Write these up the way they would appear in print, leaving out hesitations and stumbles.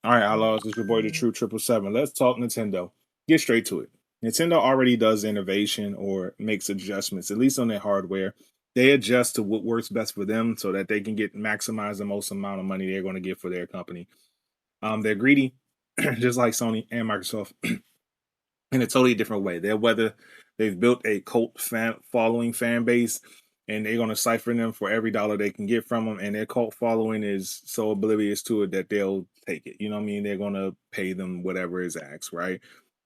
All right, Outlaws, it's your boy, the True 777. Let's talk Nintendo. Get straight to it. Nintendo already does innovation or makes adjustments, at least on their hardware. They adjust to what works best for them so that they can get maximize the most amount of money they're going to get for their company. They're greedy, just like Sony and Microsoft, in a totally different way. They're whether they've built a cult following fan base, and they're going to siphon them for every dollar they can get from them. And their cult following is so oblivious to it that they'll take it. You know what I mean? They're going to pay them whatever is asked, right?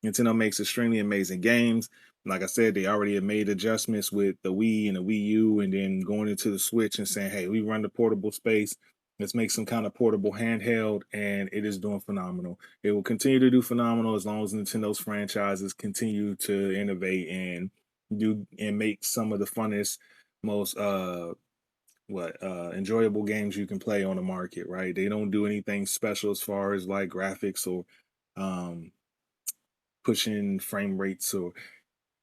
Nintendo makes extremely amazing games. Like I said, they already have made adjustments with the Wii and the Wii U, and then going into the Switch and saying, hey, we run the portable space. Let's make some kind of portable handheld, and it is doing phenomenal. It will continue to do phenomenal as long as Nintendo's franchises continue to innovate and do and make some of the funnest, most enjoyable games you can play on the market, right? They don't do anything special as far as like graphics or um pushing frame rates or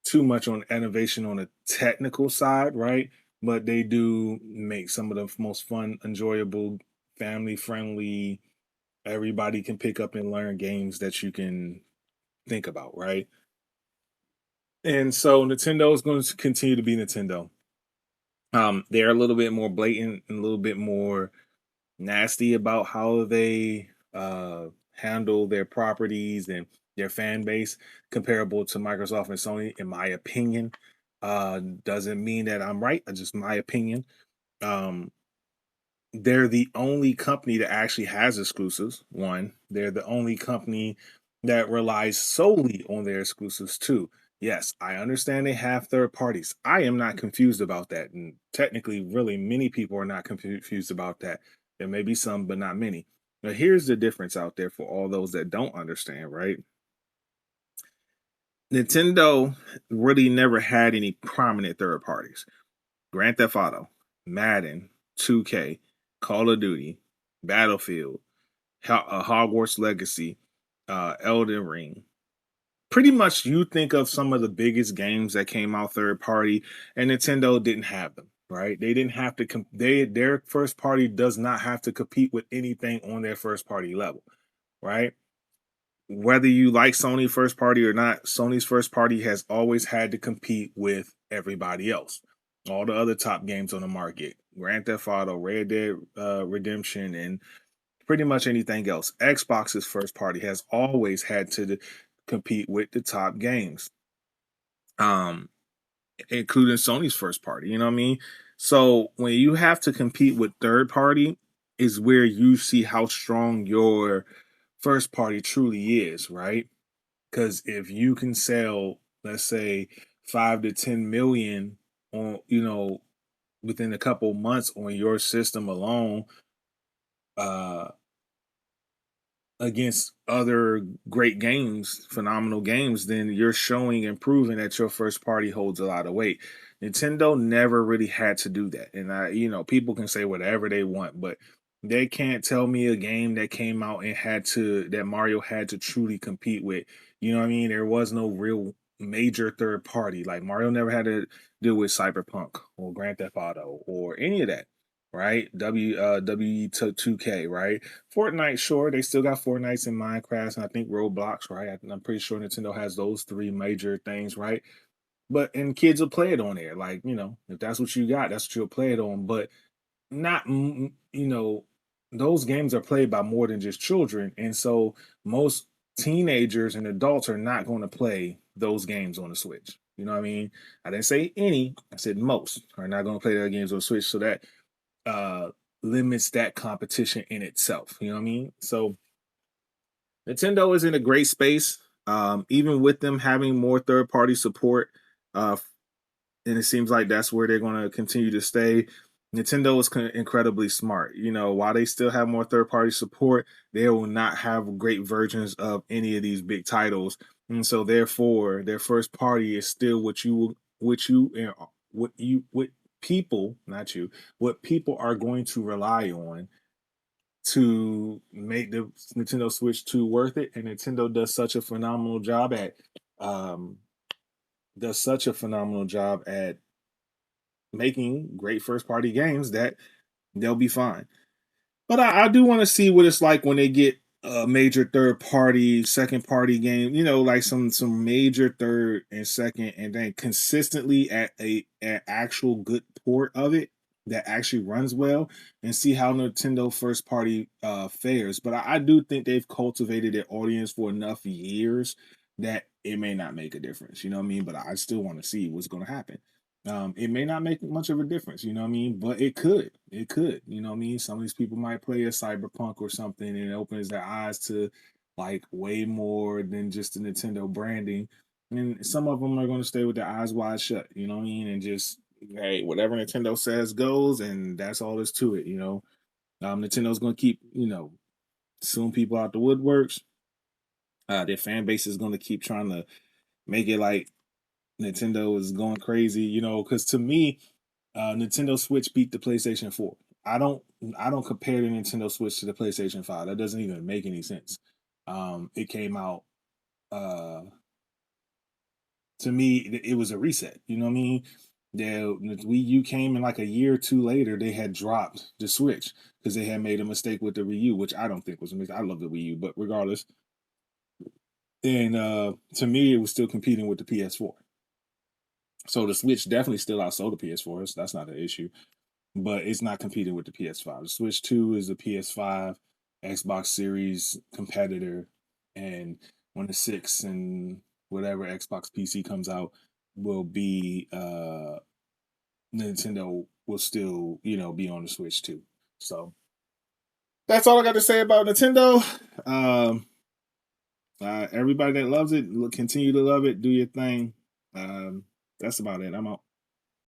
too much on innovation on a technical side, right? But they do make some of the most fun, enjoyable, family friendly, everybody can pick up and learn games that you can think about, right? And so Nintendo is going to continue to be Nintendo. They're a little bit more blatant and a little bit more nasty about how they handle their properties and their fan base, comparable to Microsoft and Sony, in my opinion. Doesn't mean that I'm right, just my opinion. Um, they're the only company that actually has exclusives. One, they're the only company that relies solely on their exclusives. Two, yes, I understand they have third parties. I am not confused about that. And technically, really, many people are not confused about that. There may be some, but not many. Now, here's the difference out there for all those that don't understand, right? Nintendo really never had any prominent third parties. Grand Theft Auto, Madden, 2K, Call of Duty, Battlefield, Hogwarts Legacy, Elden Ring. Pretty much, you think of some of the biggest games that came out third party, and Nintendo didn't have them. Right? They didn't have to. Their first party does not have to compete with anything on their first party level. Right? Whether you like Sony first party or not, Sony's first party has always had to compete with everybody else. All the other top games on the market, Grand Theft Auto, Red Dead Redemption, and pretty much anything else. Xbox's first party has always had to compete with the top games, um, including Sony's first party. You know what I mean? So when you have to compete with third party, is where you see how strong your first party truly is, right? Because if you can sell, let's say, 5 to 10 million on, within a couple months on your system alone, uh, against other great games, phenomenal games, then you're showing and proving that your first party holds a lot of weight. Nintendo never really had to do that. And people can say whatever they want, but they can't tell me a game that came out and that Mario had to truly compete with. You know what I mean? There was no real major third party. Like Mario never had to deal with Cyberpunk or Grand Theft Auto or any of that, right? W2K, right? Fortnite, sure, they still got Fortnites and Minecraft, and I think Roblox, right? I'm pretty sure Nintendo has those three major things, right? But and kids will play it on there, like if that's what you got, that's what you'll play it on. But not, those games are played by more than just children, and so most teenagers and adults are not going to play those games on the Switch. You know what I mean? I didn't say any, I said most are not going to play their games on the Switch, so that uh limits that competition in itself. You know what I mean? So Nintendo is in a great space. Even with them having more third party support, uh, and it seems like that's where they're going to continue to stay. Nintendo is incredibly smart. While they still have more third party support, they will not have great versions of any of these big titles, and so therefore, their first party is still what people, not you, what people are going to rely on to make the Nintendo Switch 2 worth it. And Nintendo um does such a phenomenal job at making great first party games that they'll be fine. But I do want to see what it's like when they get major third party, second party game, like some major third and second, and then consistently at an actual good port of it that actually runs well, and see how Nintendo first party fares. But I do think they've cultivated their audience for enough years that it may not make a difference. You know what I mean? But I still want to see what's going to happen. It may not make much of a difference, you know what I mean? But it could. It could, you know what I mean? Some of these people might play a cyberpunk or something and it opens their eyes to like way more than just the Nintendo branding. And some of them are going to stay with their eyes wide shut, you know what I mean? And just, hey, whatever Nintendo says goes, and that's all there's to it. Nintendo's going to keep, suing people out the woodworks. Their fan base is going to keep trying to make it like Nintendo is going crazy, because to me, Nintendo Switch beat the PlayStation 4. I don't I don't compare the Nintendo Switch to the PlayStation 5. That doesn't even make any sense. It came out uh to me it was a reset. You know what I mean? The Wii U came in like a year or two later. They had dropped the Switch because they had made a mistake with the Wii U, which I don't think was a mistake. I love the Wii U, but regardless, and to me, it was still competing with the PS4. So the Switch definitely still outsold the PS4. That's not an issue, but it's not competing with the PS5. The Switch 2 is a PS5, Xbox Series competitor, and when the 6 and whatever Xbox PC comes out will be Nintendo will still, be on the Switch too. So that's all I got to say about Nintendo. Um everybody that loves it, continue to love it, do your thing. That's about it. I'm out.